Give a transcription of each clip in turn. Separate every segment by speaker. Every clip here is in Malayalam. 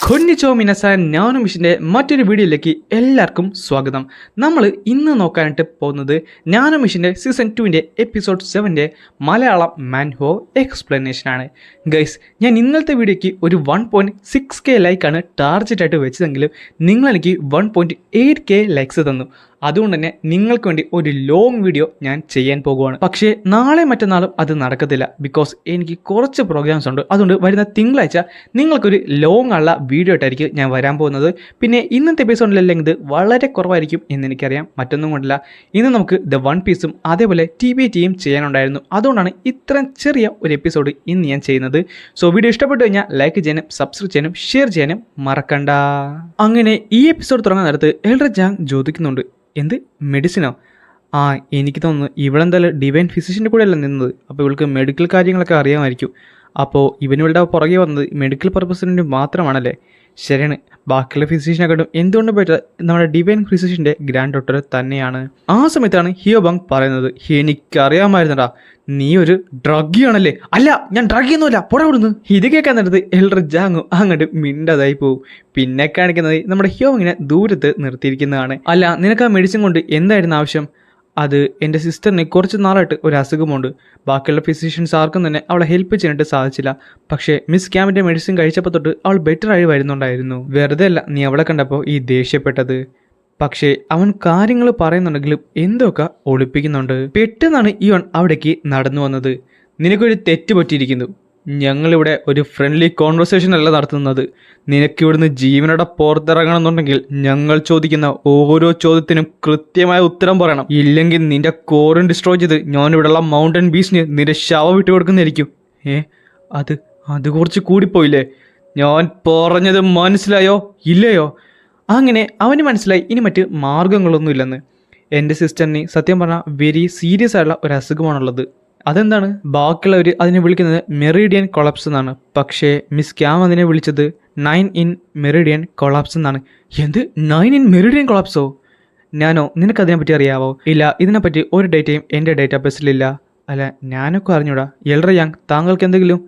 Speaker 1: കൊന്നിച്ചോ മിനസാൻ നാനോമിഷിൻ്റെ മറ്റൊരു വീഡിയോയിലേക്ക് എല്ലാവർക്കും സ്വാഗതം. നമ്മൾ ഇന്ന് നോക്കാനായിട്ട് പോകുന്നത് നാനോമിഷിൻ്റെ സീസൺ 2 എപ്പിസോഡ് 7 മലയാളം മാൻഹോ എക്സ്പ്ലനേഷനാണ്. ഗൈസ്, ഞാൻ ഇന്നത്തെ വീഡിയോയ്ക്ക് ഒരു 1.6K ലൈക്കാണ് ടാർഗറ്റായിട്ട് വെച്ചതെങ്കിലും നിങ്ങളെനിക്ക് 1.8K ലൈക്സ് തന്നു. അതുകൊണ്ട് തന്നെ നിങ്ങൾക്ക് വേണ്ടി ഒരു ലോങ് വീഡിയോ ഞാൻ ചെയ്യാൻ പോകുവാണ്. പക്ഷേ നാളെ മറ്റന്നാളും അത് നടക്കത്തില്ല, ബിക്കോസ് എനിക്ക് കുറച്ച് പ്രോഗ്രാംസ് ഉണ്ട്. അതുകൊണ്ട് വരുന്ന തിങ്കളാഴ്ച നിങ്ങൾക്കൊരു ലോങ് ഉള്ള വീഡിയോ ആയിട്ടായിരിക്കും ഞാൻ വരാൻ പോകുന്നത്. പിന്നെ ഇന്നത്തെ എപ്പിസോഡിലെ ലെങ്ത് വളരെ കുറവായിരിക്കും എന്ന് എനിക്കറിയാം. മറ്റൊന്നും കൊണ്ടല്ല, ഇന്ന് നമുക്ക് ദ വൺ പീസും അതേപോലെ TBTയും ചെയ്യാനുണ്ടായിരുന്നു. അതുകൊണ്ടാണ് ഇത്രയും ചെറിയ ഒരു എപ്പിസോഡ് ഇന്ന് ഞാൻ ചെയ്യുന്നത്. സോ വീഡിയോ ഇഷ്ടപ്പെട്ടു കഴിഞ്ഞാൽ ലൈക്ക് ചെയ്യാനും സബ്സ്ക്രൈബ് ചെയ്യാനും ഷെയർ ചെയ്യാനും മറക്കണ്ട. അങ്ങനെ ഈ എപ്പിസോഡ് തുടങ്ങാൻ നേരത്ത് എൽഡർ ജാങ് ചോദിക്കുന്നുണ്ട്, എന്ത് മെഡിസിനോ? എനിക്ക് തോന്നുന്നു ഇവളെന്തായാലും ഡിവൈൻ ഫിസിഷ്യൻ്റെ കൂടെയല്ല നിന്നത്, അപ്പോൾ ഇവൾക്ക് മെഡിക്കൽ കാര്യങ്ങളൊക്കെ അറിയാമായിരിക്കും. അപ്പോൾ ഇവനിവളുടെ പുറകെ വന്നത് മെഡിക്കൽ പർപ്പസിന് മാത്രമാണല്ലേ? ശരിയാണ്, ബാക്കിയുള്ള ഫിസിഷ്യനെക്കാട്ടും എന്തുകൊണ്ട് പറ്റുക നമ്മുടെ ഡിവൈൻ ഫിസിഷ്യൻ്റെ ഗ്രാൻഡ് ഡോക്ടർ തന്നെയാണ്. ആ സമയത്താണ് ഹിയോബങ് പറയുന്നത്, എനിക്കറിയാമായിരുന്നടാ നീ ഒരു ഡ്രഗിയാണല്ലേ. അല്ല, ഞാൻ ഡ്രഗിയൊന്നുമല്ല, പുറ വിടുന്നു. ഇത് കേൾക്കാൻ നേരത്ത് എൽഡർ ജാങ്ങും അങ്ങോട്ട് മിണ്ടതായി പോവും. പിന്നെ കാണിക്കുന്നത് നമ്മുടെ ഹിയോബങ്ങിനെ ദൂരത്ത് നിർത്തിയിരിക്കുന്നതാണ്. അല്ല, നിനക്ക് ആ മെഡിസിൻ കൊണ്ട് എന്തായിരുന്നു ആവശ്യം? അത് എൻ്റെ സിസ്റ്ററിന് കുറച്ച് നാളായിട്ട് ഒരു അസുഖമുണ്ട്. ബാക്കിയുള്ള ഫിസിഷ്യൻസ് ആർക്കും തന്നെ അവളെ ഹെൽപ്പ് ചെയ്യാനായിട്ട് സാധിച്ചില്ല. പക്ഷേ മിസ് ക്യാമിൻ്റെ മെഡിസിൻ കഴിച്ചപ്പോൾ തൊട്ട് അവൾ ബെറ്ററായി വരുന്നുണ്ടായിരുന്നു. വെറുതെ അല്ല നീ അവളെ കണ്ടപ്പോൾ ഈ ദേഷ്യപ്പെട്ടത്. പക്ഷേ അവൻ കാര്യങ്ങൾ പറയുന്നുണ്ടെങ്കിലും എന്തൊക്കെ ഒളിപ്പിക്കുന്നുണ്ട്. പെട്ടെന്നാണ് ഇവൻ അവിടേക്ക് നടന്നു വന്നത്. നിനക്കൊരു തെറ്റ് പറ്റിയിരിക്കുന്നു. ഞങ്ങളിവിടെ ഒരു ഫ്രണ്ട്ലി കോൺവെർസേഷൻ അല്ല നടത്തുന്നത്. നിനക്കിവിടുന്ന് ജീവനോടെ പുറത്തിറങ്ങണമെന്നുണ്ടെങ്കിൽ ഞങ്ങൾ ചോദിക്കുന്ന ഓരോ ചോദ്യത്തിനും കൃത്യമായ ഉത്തരം പറയണം. ഇല്ലെങ്കിൽ നിന്റെ കോറിൻ ഡിസ്ട്രോയ് ചെയ്ത് ഞാനിവിടെയുള്ള മൗണ്ടൻ ബീച്ചിന് നിന്റെ ശവം വിട്ടു കൊടുക്കുന്നതായിരിക്കും. അത് കുറച്ച് കൂടിപ്പോയില്ലേ? ഞാൻ പറഞ്ഞത് മനസ്സിലായോ ഇല്ലയോ? അങ്ങനെ അവന് മനസ്സിലായി ഇനി മറ്റ് മാർഗങ്ങളൊന്നുമില്ലെന്ന്. എൻ്റെ സിസ്റ്ററിന് സത്യം പറഞ്ഞാൽ വെരി സീരിയസ് ആയിട്ടുള്ള ഒരു അസുഖമാണുള്ളത്. അതെന്താണ്? ബാക്കിയുള്ളവർ അതിനെ വിളിക്കുന്നത് മെറിഡിയൻ കൊളാപ്സ് എന്നാണ്. പക്ഷേ മിസ് ക്യാം അതിനെ വിളിച്ചത് 9 in മെറിഡിയൻ കൊളാപ്സ് എന്നാണ്. എന്ത് 9 in മെറിഡിയൻ കൊളാപ്സോ? ഞാനോ? നിനക്കതിനെപ്പറ്റി അറിയാവോ? ഇല്ല, ഇതിനെപ്പറ്റി ഒരു ഡേറ്റയും എൻ്റെ ഡേറ്റാബേസിലില്ല. അല്ല, ഞാനൊക്കെ അറിഞ്ഞൂടാ. എൽഡർ ജാങ്, താങ്കൾക്ക് എന്തെങ്കിലും?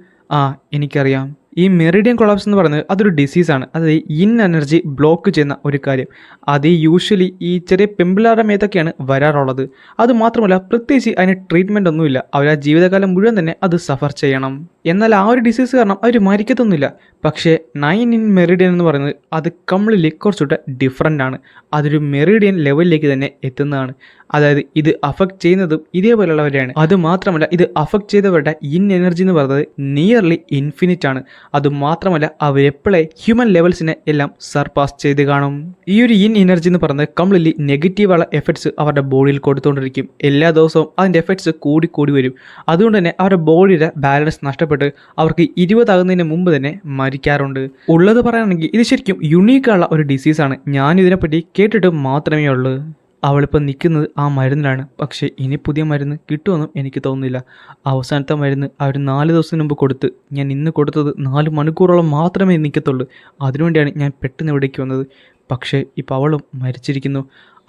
Speaker 1: എനിക്കറിയാം. ഈ മെറിഡിയൻ കൊളാപ്സ് എന്ന് പറയുന്നത് അതൊരു ഡിസീസാണ്. അതായത് ഇൻ എനർജി ബ്ലോക്ക് ചെയ്യുന്ന ഒരു കാര്യം. അത് യൂഷ്വലി ഈ ചെറിയ പെമ്പിളാരുടെ മേത്തൊക്കെയാണ് വരാറുള്ളത്. അതുമാത്രമല്ല, പ്രത്യേകിച്ച് അതിന് ട്രീറ്റ്മെൻ്റ് ഒന്നുമില്ല. അവർ ആ ജീവിതകാലം മുഴുവൻ തന്നെ അത് സഫർ ചെയ്യണം. എന്നാൽ ആ ഒരു ഡിസീസ് കാരണം അവർ മരിക്കത്തൊന്നുമില്ല. പക്ഷേ 9 in മെറിഡിയൻ എന്ന് പറയുന്നത് അത് കംപ്ലീറ്റ്ലി കുറച്ചുകൂടെ ഡിഫറൻ്റ് ആണ്. അതൊരു മെറിഡിയൻ ലെവലിലേക്ക് തന്നെ എത്തുന്നതാണ്. അതായത് ഇത് അഫക്റ്റ് ചെയ്യുന്നതും ഇതേപോലെയുള്ളവരെയാണ്. അതുമാത്രമല്ല, ഇത് അഫക്റ്റ് ചെയ്തവരുടെ ഇൻ എനർജി എന്ന് പറയുന്നത് നിയർലി ഇൻഫിനിറ്റ് ആണ്. അതുമാത്രമല്ല, അവരെപ്പോഴേ ഹ്യൂമൻ ലെവൽസിനെ എല്ലാം സർപാസ് ചെയ്ത് കാണും. ഈ ഒരു ഇൻ എനർജി എന്ന് പറയുന്നത് കംപ്ലീറ്റ്ലി നെഗറ്റീവുള്ള എഫക്ട്സ് അവരുടെ ബോഡിയിൽ കൊടുത്തുകൊണ്ടിരിക്കും. എല്ലാ ദിവസവും അതിൻ്റെ എഫക്ട്സ് കൂടി വരും. അതുകൊണ്ട് തന്നെ അവരുടെ ബോഡിയുടെ ബാലൻസ് നഷ്ടപ്പെട്ട് അവർക്ക് 20 ആകുന്നതിന് മുമ്പ് തന്നെ മരിക്കാറുണ്ട്. ഉള്ളത് പറയുകയാണെങ്കിൽ ഇത് ശരിക്കും യുണീക്കുള്ള ഒരു ഡിസീസാണ്. ഞാനിതിനെപ്പറ്റി കേട്ടിട്ട് മാത്രമേ ഉള്ളൂ. അവളിപ്പോൾ നിൽക്കുന്നത് ആ മരുന്നിലാണ്. പക്ഷേ ഇനി പുതിയ മരുന്ന് കിട്ടുമെന്നും എനിക്ക് തോന്നുന്നില്ല. അവസാനത്തെ മരുന്ന് അവർ 4 ദിവസത്തിന് മുമ്പ് കൊടുത്ത് ഞാൻ ഇന്ന് കൊടുത്തത് 4 മണിക്കൂറോളം മാത്രമേ നിൽക്കത്തുള്ളൂ. അതിനുവേണ്ടിയാണ് ഞാൻ പെട്ടെന്ന് ഇവിടേക്ക് വന്നത്. പക്ഷേ ഇപ്പോൾ അവളും മരിച്ചിരിക്കുന്നു.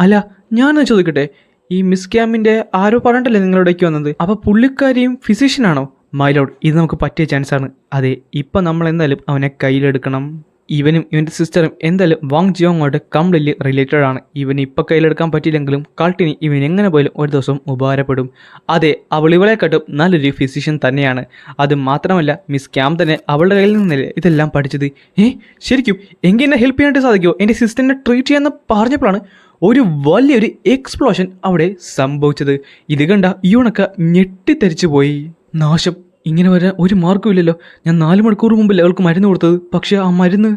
Speaker 1: അല്ല, ഞാനൊന്ന് ചോദിക്കട്ടെ, ഈ മിസ് ക്യാമിൻ്റെ ആരോ പറഞ്ഞിട്ടല്ലേ നിങ്ങളിവിടേക്ക് വന്നത്? അപ്പോൾ പുള്ളിക്കാരിയും ഫിസിഷ്യനാണോ? മൈലോഡ്, ഇത് നമുക്ക് പറ്റിയ ചാൻസാണ്. അതെ, ഇപ്പം നമ്മൾ എന്തായാലും അവനെ കയ്യിലെടുക്കണം. ഇവനും ഇവൻ്റെ സിസ്റ്ററും എന്തായാലും വാങ് ജിയോങ്ങോട്ട് കംപ്ലീറ്റ്ലി റിലേറ്റഡ് ആണ്. ഇവന് ഇപ്പം കയ്യിലെടുക്കാൻ പറ്റിയില്ലെങ്കിലും കൾട്ടിന് ഇവൻ എങ്ങനെ പോയാലും ഒരു ദിവസം ഉപകാരപ്പെടും. അതെ, അവൾ ഇവളെക്കാട്ടും നല്ലൊരു ഫിസിഷ്യൻ തന്നെയാണ്. അത് മാത്രമല്ല, മിസ് ക്യാം തന്നെ അവളുടെ കയ്യിൽ നിന്നല്ലേ ഇതെല്ലാം പഠിച്ചത്. ശരിക്കും എങ്കിൽ എന്നെ ഹെൽപ്പ് ചെയ്യാനായിട്ട് സാധിക്കുമോ? എൻ്റെ സിസ്റ്ററിനെ ട്രീറ്റ് ചെയ്യാമെന്ന് പറഞ്ഞപ്പോഴാണ് ഒരു വലിയൊരു എക്സ്പ്ലോഷൻ അവിടെ സംഭവിച്ചത്. ഇത് കണ്ട യൂണൊക്കെ ഞെട്ടിത്തെറിച്ചു പോയി. നാശം, ഇങ്ങനെ വരാൻ ഒരു മാർഗ്ഗമില്ലല്ലോ. ഞാൻ 4 മണിക്കൂർ മുമ്പല്ലേ അവൾക്ക് മരുന്ന് കൊടുത്തത്. പക്ഷേ ആ മരുന്ന്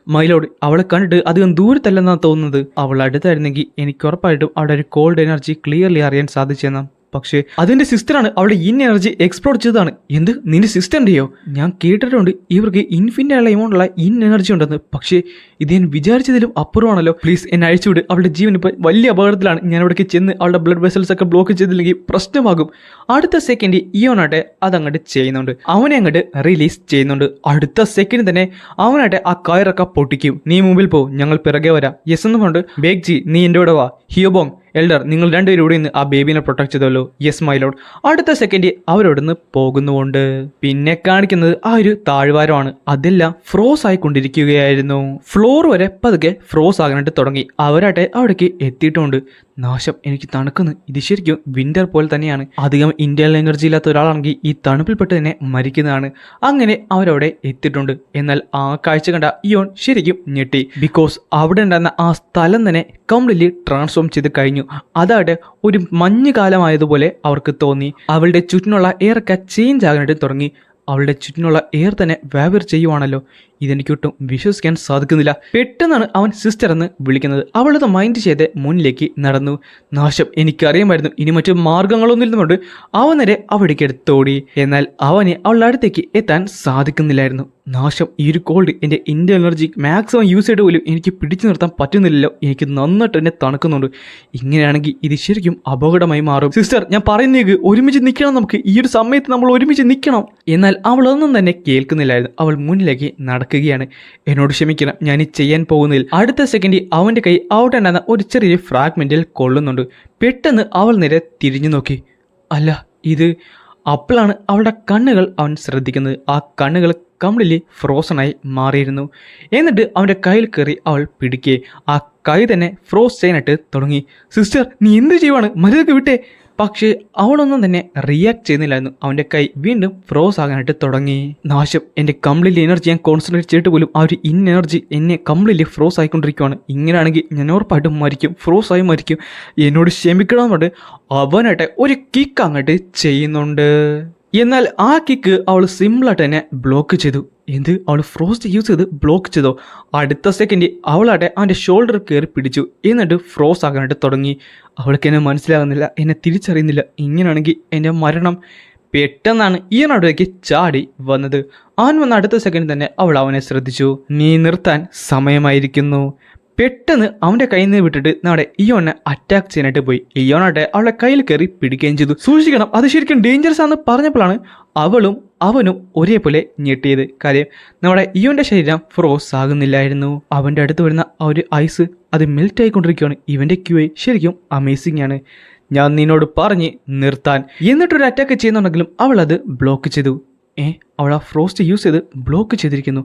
Speaker 1: മൈലോഡ്, അവളെ കണ്ടിട്ട് അധികം ദൂരത്തല്ലെന്നാണ് തോന്നുന്നത്. അവൾ അടുത്തായിരുന്നെങ്കിൽ എനിക്ക് ഉറപ്പായിട്ടും അവിടെ ഒരു കോൾഡ് എനർജി ക്ലിയർലി അറിയാൻ സാധിച്ചെന്നാ. പക്ഷേ അതിൻ്റെ സിസ്റ്ററാണ് അവളുടെ ഇൻ എനർജി എക്സ്പ്ലോർ ചെയ്തതാണ്. എന്ത്, നിന്റെ സിസ്റ്ററിൻ്റെയോ? ഞാൻ കേട്ടിട്ടുണ്ട് ഇവർക്ക് ഇൻഫിനിറ്റ് ആയുള്ള എമൗണ്ടുള്ള ഇൻ എനർജി ഉണ്ടെന്ന്. പക്ഷേ ഇത് ഞാൻ വിചാരിച്ചതിലും അപ്പുറമാണല്ലോ. പ്ലീസ് എന്നെ അഴിച്ചുവിട്. അവളുടെ ജീവൻ ഇപ്പോൾ വലിയ അപകടത്തിലാണ്. ഞാൻ അവിടേക്ക് ചെന്ന് അവളുടെ ബ്ലഡ് വെസൽസ് ഒക്കെ ബ്ലോക്ക് ചെയ്തില്ലെങ്കിൽ പ്രശ്നമാകും. അടുത്ത സെക്കൻഡ് ഇയോനാട്ടെ അതങ്ങോട്ട് ചെയ്യുന്നുണ്ട്. അവനെ അങ്ങോട്ട് റിലീസ് ചെയ്യുന്നുണ്ട്. അടുത്ത സെക്കൻഡ് തന്നെ അവനാട്ടെ ആ കയറൊക്കെ പൊട്ടിക്കും. നീ മുമ്പിൽ പോ, ഞങ്ങൾ പിറകെ വരാം. യെസ് എന്ന് പറഞ്ഞിട്ട് ബേഗ് ജി, നീ എൻ്റെ കൂടെ വാ. ഹിയോബോങ്, എൽഡർ നിങ്ങൾ രണ്ടുപേരും ഇവിടെ നിന്ന് ആ ബേബിനെ പ്രൊട്ടക്ട് ചെയ്തല്ലോ. Yes my lord. അടുത്ത സെക്കൻഡ് അവരോടൊന്ന് പോകുന്നുമുണ്ട്. പിന്നെ കാണിക്കുന്നത് ആ ഒരു താഴ്വാരമാണ്. അതെല്ലാം ഫ്രോസ് ആയിക്കൊണ്ടിരിക്കുകയായിരുന്നു. ഫ്ലോർ വരെ പതുക്കെ ഫ്രോസ് ആകാനായിട്ട് തുടങ്ങി. അവരാട്ടെ അവിടേക്ക് എത്തിയിട്ടുണ്ട്. നാശം, എനിക്ക് തണുക്കുന്നു. ഇത് ശരിക്കും വിന്റർ പോലെ തന്നെയാണ്. അധികം ഇന്റേണൽ എനർജി ഇല്ലാത്ത ഒരാളാണെങ്കിൽ ഈ തണുപ്പിൽപ്പെട്ട് തന്നെ മരിക്കുന്നതാണ്. അങ്ങനെ അവരവിടെ എത്തിയിട്ടുണ്ട്. എന്നാൽ ആ കാഴ്ച കണ്ട ഇയോൺ ശരിക്കും ഞെട്ടി. ബിക്കോസ് അവിടെ ഉണ്ടായിരുന്ന ആ സ്ഥലം തന്നെ കംപ്ലീറ്റ്ലി ട്രാൻസ്ഫോം ചെയ്ത് കഴിഞ്ഞു. അതായത് ഒരു മഞ്ഞുകാലമായതുപോലെ അവർക്ക് തോന്നി. അവളുടെ ചുറ്റിനുള്ള എയറൊക്കെ ചേഞ്ച് ആകാനായിട്ട് തുടങ്ങി. അവളുടെ ചുറ്റിനുള്ള എയർ തന്നെ വേവർ ചെയ്യുവാണല്ലോ. ഇതെനിക്കൊട്ടും വിശ്വസിക്കാൻ സാധിക്കുന്നില്ല. പെട്ടെന്നാണ് അവൻ സിസ്റ്റർ എന്ന് വിളിക്കുന്നത്. അവളത് മൈൻഡ് ചെയ്ത് മുന്നിലേക്ക് നടന്നു. നാശം, എനിക്കറിയാമായിരുന്നു ഇനി മറ്റു മാർഗങ്ങളൊന്നും ഇരുന്നുകൊണ്ട് അവൻ നേരെ അവിടേക്ക് എടുത്തോടി. എന്നാൽ അവന് അവളുടെ അടുത്തേക്ക് എത്താൻ സാധിക്കുന്നില്ലായിരുന്നു. നാശം, ഈ ഒരു കോൾഡ് എൻ്റെ ഇന്റർ എനർജി മാക്സിമം യൂസ് ചെയ്ത് പോലും എനിക്ക് പിടിച്ചു നിർത്താൻ പറ്റുന്നില്ലല്ലോ. എനിക്ക് നന്നായിട്ട് തന്നെ തണുക്കുന്നുണ്ട്. ഇങ്ങനെയാണെങ്കിൽ ഇത് ശരിക്കും അപകടമായി മാറും. സിസ്റ്റർ, ഞാൻ പറയുന്നേക്ക് ഒരുമിച്ച് നിൽക്കണം. നമുക്ക് ഈ ഒരു സമയത്ത് നമ്മൾ ഒരുമിച്ച് നിൽക്കണം. എന്നാൽ അവളൊന്നും തന്നെ കേൾക്കുന്നില്ലായിരുന്നു. അവൾ മുന്നിലേക്ക് നടക്കുകയാണ്. എന്നോട് ക്ഷമിക്കണം, ഞാൻ ഈ ചെയ്യാൻ പോകുന്നതിൽ. അടുത്ത സെക്കൻഡ് അവൻ്റെ കൈ അവിടെ ഉണ്ടായിരുന്ന ഒരു ചെറിയ ഫ്രാഗ്മെന്റിൽ കൊള്ളുന്നുണ്ട്. പെട്ടെന്ന് അവൾ നേരെ തിരിഞ്ഞു നോക്കി. അല്ല, ഇത് അപ്പോഴാണ് അവളുടെ കണ്ണുകൾ അവൻ ശ്രദ്ധിക്കുന്നത്. ആ കണ്ണുകൾ കംപ്ലീറ്റ്ലി ഫ്രോസണായി മാറിയിരുന്നു. എന്നിട്ട് അവൻ്റെ കയ്യിൽ കയറി അവൾ പിടിക്കേ. ആ കൈ തന്നെ ഫ്രോസ് ചെയ്യാനായിട്ട് തുടങ്ങി. സിസ്റ്റർ, നീ എന്ത് ചെയ്യുവാണ്? മരുതൊക്കെ വിട്ടേ. പക്ഷേ അവളൊന്നും തന്നെ റിയാക്ട് ചെയ്യുന്നില്ലായിരുന്നു. അവൻ്റെ കൈ വീണ്ടും ഫ്രോസ് ആകാനായിട്ട് തുടങ്ങി. നാശം, എൻ്റെ കംപ്ലീറ്റ്ലി എനർജി ഞാൻ കോൺസെൻട്രേറ്റ് ചെയ്തിട്ട് പോലും ആ ഒരു എനർജി എന്നെ കംപ്ലീറ്റ്ലി ഫ്രോസ് ആയിക്കൊണ്ടിരിക്കുകയാണ്. ഇങ്ങനെയാണെങ്കിൽ ഞാൻ ഉറപ്പായിട്ടും മരിക്കും, ഫ്രോസ് ആയി മരിക്കും. എന്നോട് ക്ഷമിക്കണമെന്നുണ്ട് അവനായിട്ട് ഒരു കിക്ക് അങ്ങോട്ട് ചെയ്യുന്നുണ്ട്. എന്നാൽ ആ കിക്ക് അവൾ സിമ്പിളായിട്ട് തന്നെ ബ്ലോക്ക് ചെയ്തു. എന്ത്, അവൾ ഫ്രോസ്റ്റ് യൂസ് ചെയ്ത് ബ്ലോക്ക് ചെയ്തോ? അടുത്ത സെക്കൻഡ് അവളാട്ടെ അവൻ്റെ ഷോൾഡർ കയറി പിടിച്ചു. എന്നിട്ട് ഫ്രോസ് ആകാനായിട്ട് തുടങ്ങി. അവൾക്ക് എന്നെ മനസ്സിലാകുന്നില്ല, എന്നെ തിരിച്ചറിയുന്നില്ല. ഇങ്ങനെയാണെങ്കിൽ എൻ്റെ മരണം. പെട്ടെന്നാണ് ഈയനോടേക്ക് ചാടി വന്നത്. അവൻ വന്ന അടുത്ത സെക്കൻഡ് തന്നെ അവൾ അവനെ ശ്രദ്ധിച്ചു. നീ നിർത്താൻ സമയമായിരിക്കുന്നു. പെട്ടെന്ന് അവൻ്റെ കയ്യിൽ നിന്ന് വിട്ടിട്ട് നമ്മുടെ ഇയോനെ അറ്റാക്ക് ചെയ്യാനായിട്ട് പോയി. ഇയോനാട്ടെ അവളെ കയ്യിൽ കയറി പിടിക്കുകയും ചെയ്തു. സൂക്ഷിക്കണം, അത് ശരിക്കും ഡേഞ്ചറസ് ആണെന്ന് പറഞ്ഞപ്പോഴാണ് അവളും അവനും ഒരേപോലെ ഞെട്ടിയത്. കാര്യം നമ്മുടെ ഇയോന്റെ ശരീരം ഫ്രോസ് ആകുന്നില്ലായിരുന്നു. അവൻ്റെ അടുത്ത് വരുന്ന ആ ഒരു ഐസ് അത് മെൽറ്റ് ആയിക്കൊണ്ടിരിക്കുകയാണ്. ഇവൻ്റെ ക്യൂ ശരിക്കും അമേസിംഗ് ആണ്. ഞാൻ നിന്നോട് പറഞ്ഞ് നിർത്താൻ. എന്നിട്ടൊരു അറ്റാക്ക് ചെയ്യുന്നുണ്ടെങ്കിലും അവൾ അത് ബ്ലോക്ക് ചെയ്തു. അവൾ ആ ഫ്രോസ്റ്റ് യൂസ് ചെയ്ത് ബ്ലോക്ക് ചെയ്തിരിക്കുന്നു.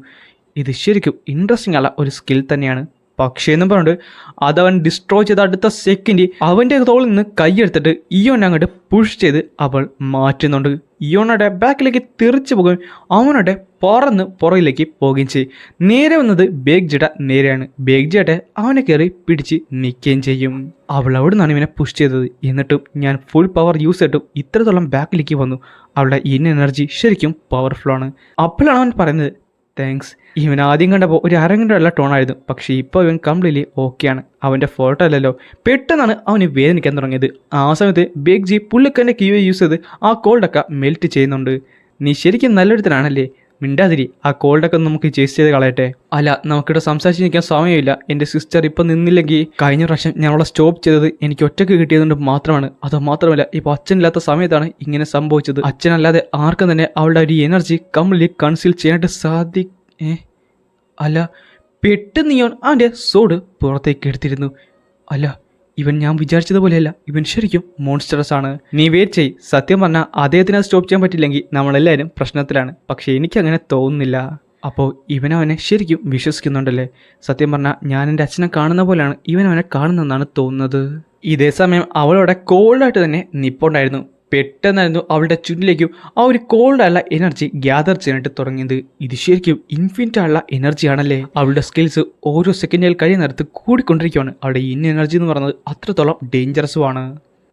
Speaker 1: ഇത് ശരിക്കും ഇൻട്രസ്റ്റിംഗ് ഉള്ള ഒരു സ്കിൽ തന്നെയാണ്. പക്ഷേ എന്നും പറഞ്ഞിട്ട് അതവൻ ഡിസ്ട്രോയ് ചെയ്ത അടുത്ത സെക്കൻഡ് അവൻ്റെ തോളിൽ നിന്ന് കൈയെടുത്തിട്ട് ഇയോനെ അങ്ങോട്ട് പുഷ് ചെയ്ത് അവൾ മാറ്റുന്നുണ്ട്. ഇയോണയുടെ ബാക്കിലേക്ക് തെറിച്ചു പോകുകയും അവനോടെ പറന്ന് പുറകിലേക്ക് പോവുകയും ചെയ്യും. നേരെ വന്നത് ബേഗ്ജിയുടെ നേരെയാണ്. ബേഗ്ജിയുടെ അവനെ കയറി പിടിച്ച് നിൽക്കുകയും ചെയ്യും. അവൾ അവിടെ നിന്നാണ് ഇവനെ പുഷ് ചെയ്തത്. എന്നിട്ടും ഞാൻ ഫുൾ പവർ യൂസ് ചെയ്തിട്ടും ഇത്രത്തോളം ബാക്കിലേക്ക് വന്നു. അവളുടെ എനർജി ശരിക്കും പവർഫുൾ ആണ്. അപ്പോഴാണ് അവൻ പറയുന്നത് താങ്ക്സ്. ഇവൻ ആദ്യം കണ്ടപ്പോൾ ഒരു അരങ്ങണ്ടുള്ള ടോണായിരുന്നു. പക്ഷേ ഇപ്പോൾ ഇവൻ കംപ്ലീറ്റ്ലി ഓക്കെയാണ്. അവൻ്റെ ഫോട്ടോ അല്ലല്ലോ. പെട്ടെന്നാണ് അവന് വേദനിക്കാൻ തുടങ്ങിയത്. ആ സമയത്ത് ബേഗ്ജി പുള്ളിക്കൻ്റെ കീവേ യൂസ് ചെയ്ത് ആ കോൾഡൊക്കെ മെൽറ്റ് ചെയ്യുന്നുണ്ട്. നീ ശരിക്കും നല്ലൊരുത്തനാണല്ലേ, മിണ്ടാതിരി. ആ കോൾഡൊക്കെ നമുക്ക് ചേസ് ചെയ്ത് കളയട്ടെ. അല്ല, നമുക്കിവിടെ സംസാരിച്ച് നിൽക്കാൻ സമയമില്ല. എൻ്റെ സിസ്റ്റർ ഇപ്പം നിന്നില്ലെങ്കിൽ കഴിഞ്ഞ പ്രാവശ്യം ഞാൻ അവളെ സ്റ്റോപ്പ് ചെയ്തത് എനിക്ക് ഒറ്റയ്ക്ക് കിട്ടിയതുകൊണ്ട് മാത്രമാണ്. അത് മാത്രമല്ല, ഇപ്പോൾ അച്ഛനില്ലാത്ത സമയത്താണ് ഇങ്ങനെ സംഭവിച്ചത്. അച്ഛനല്ലാതെ ആർക്കും തന്നെ അവളുടെ ഒരു എനർജി കംപ്ലീറ്റ് കൺസീൽ ചെയ്യാനായിട്ട് അല്ല, പെട്ടെന്ന് ഇയോൻ അവൻ്റെ സോഡ് പുറത്തേക്ക് എടുത്തിരുന്നു. അല്ല, ഇവൻ ഞാൻ വിചാരിച്ചതുപോലെയല്ല. ഇവൻ ശരിക്കും മോൺസ്റ്റേഴ്സ് ആണ്. നീ വെയിറ്റ് ചെയ്. സത്യം പറഞ്ഞാൽ അദ്ദേഹത്തിന് അത് സ്റ്റോപ്പ് ചെയ്യാൻ പറ്റില്ലെങ്കിൽ നമ്മളെല്ലാവരും പ്രശ്നത്തിലാണ്. പക്ഷേ എനിക്കങ്ങനെ തോന്നുന്നില്ല. അപ്പോൾ ഇവനവനെ ശരിക്കും വിശ്വസിക്കുന്നുണ്ടല്ലേ? സത്യം പറഞ്ഞാൽ ഞാൻ എൻ്റെ അച്ഛനെ കാണുന്ന പോലെയാണ് ഇവനവനെ കാണുന്നതെന്നാണ് തോന്നുന്നത്. ഇതേ സമയം അവളോടെ കോൾഡായിട്ട് തന്നെ നിപ്പുണ്ടായിരുന്നു. പെട്ടെന്നായിരുന്നു അവളുടെ ചുറ്റിലേക്കും ആ ഒരു കോൾഡായുള്ള എനർജി ഗ്യാദർ ചെയ്യാനായിട്ട് തുടങ്ങിയത്. ഇത് ശരിക്കും ഇൻഫിനിറ്റ് ആയുള്ള എനർജി ആണല്ലേ? അവളുടെ സ്കിൽസ് ഓരോ സെക്കൻഡുകൾ കഴിയുന്നിടത്ത് കൂടിക്കൊണ്ടിരിക്കുകയാണ്. അവളുടെ എനർജി എന്ന് പറയുന്നത് അത്രത്തോളം ഡേഞ്ചറസുമാണ്.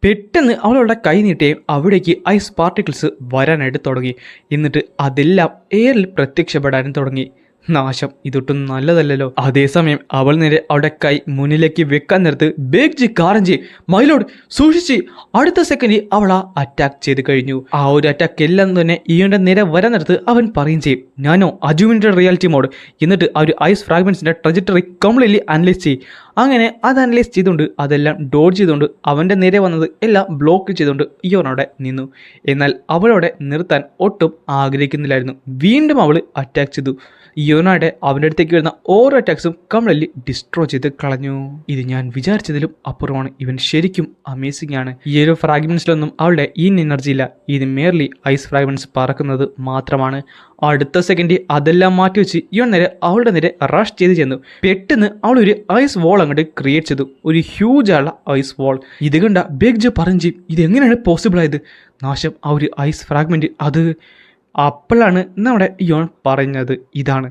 Speaker 1: പെട്ടെന്ന് അവളുടെ കൈ നീട്ടുകയും അവിടേക്ക് ഐസ് പാർട്ടിക്കിൾസ് വരാനായിട്ട് തുടങ്ങി. എന്നിട്ട് അതെല്ലാം എയറിൽ പ്രത്യക്ഷപ്പെടാനും തുടങ്ങി. നാശം, ഇതൊട്ടും നല്ലതല്ലല്ലോ. അതേസമയം അവൾ നേരെ അവളുടെ കൈ മുന്നിലേക്ക് വെക്കാൻ നേരത്ത് ബേഗ്ജി കാറഞ്ചി മൈലോഡ് സൂക്ഷിച്ച്. അടുത്ത സെക്കൻഡ് അവൾ ആ അറ്റാക്ക് ചെയ്ത് കഴിഞ്ഞു. ആ ഒരു അറ്റാക്ക് എല്ലാം തന്നെ ഈയോന്റെ നേരെ വരാൻ നേരത്ത് അവൻ പറയും ചെയ്യും, ഞാനോ അജുവിൻ്റെ റിയാലിറ്റി മോഡ്. എന്നിട്ട് ആ ഒരു ഐസ് ഫ്രാഗ്മെന്റ്സിന്റെ ട്രജക്ടറി കംപ്ലീറ്റ്ലി അനലൈസ് ചെയ്യും. അങ്ങനെ അത് അനലൈസ് ചെയ്തുകൊണ്ട് അതെല്ലാം ഡോഡ്ജ് ചെയ്തുകൊണ്ട് അവൻ്റെ നേരെ വന്നത് എല്ലാം ബ്ലോക്ക് ചെയ്തുകൊണ്ട് ഇയോനോടെ നിന്നു. എന്നാൽ അവളോടെ നിർത്താൻ ഒട്ടും ആഗ്രഹിക്കുന്നില്ലായിരുന്നു. വീണ്ടും അവൾ അറ്റാക്ക് ചെയ്തു. ഇയോനോടെ അവൻ്റെ അടുത്തേക്ക് വരുന്ന ഓരോ അറ്റാക്സും കംപ്ലീറ്റ്ലി ഡിസ്ട്രോ ചെയ്ത് കളഞ്ഞു. ഇത് ഞാൻ വിചാരിച്ചതിലും അപ്പുറമാണ്. ഇവൻ ശരിക്കും അമേസിംഗ് ആണ്. ഈ ഒരു ഫ്രാഗ്മെന്റ്സിലൊന്നും അവളുടെ ഈ എനർജി ഇല്ല. ഇത് മേർലി ഐസ് ഫ്രാഗ്മെന്റ്സ് പറക്കുന്നത് മാത്രമാണ്. അടുത്ത സെക്കൻഡ് അതെല്ലാം മാറ്റി വെച്ച് ഇവൻ നേരെ അവളുടെ നേരെ റഷ് ചെയ്ത് ചെന്നു. പെട്ടെന്ന് അവൾ ഒരു ഐസ് വാൾ അങ്ങോട്ട് ക്രിയേറ്റ് ചെയ്തു. ഒരു ഹ്യൂജ് ആയുള്ള ഐസ് വാൾ. ഇത് കണ്ട ബെഗ്ജ് പറഞ്ഞു ചെയ്യും, ഇതെങ്ങനെയാണ് പോസിബിൾ ആയത്? നാശം, ആ ഒരു ഐസ് ഫ്രാഗ്മെന്റ് അത്. അപ്പോഴാണ് നമ്മുടെ ഇയോൺ പറഞ്ഞത്, ഇതാണ്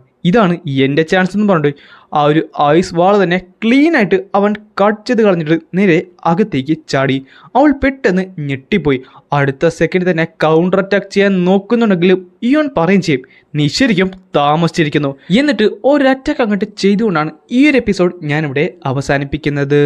Speaker 1: എൻ്റെ ചാൻസ് എന്ന് പറഞ്ഞിട്ട് ആ ഒരു ഐസ് വാൾ തന്നെ ക്ലീൻ ആയിട്ട് അവൻ കട്ട് ചെയ്ത് കളഞ്ഞിട്ട് നേരെ അകത്തേക്ക് ചാടി. അവൾ പെട്ടെന്ന് ഞെട്ടിപ്പോയി. അടുത്ത സെക്കൻഡ് തന്നെ കൗണ്ടർ അറ്റാക്ക് ചെയ്യാൻ നോക്കുന്നുണ്ടെങ്കിലും ഇയോൺ പറയും ചെയ്യും, നീ ശരിക്കും താമസിച്ചിരിക്കുന്നു. എന്നിട്ട് ഒരു അറ്റാക്ക് അങ്ങോട്ട് ചെയ്തുകൊണ്ടാണ് ഈ ഒരു എപ്പിസോഡ് ഞാനിവിടെ അവസാനിപ്പിക്കുന്നത്.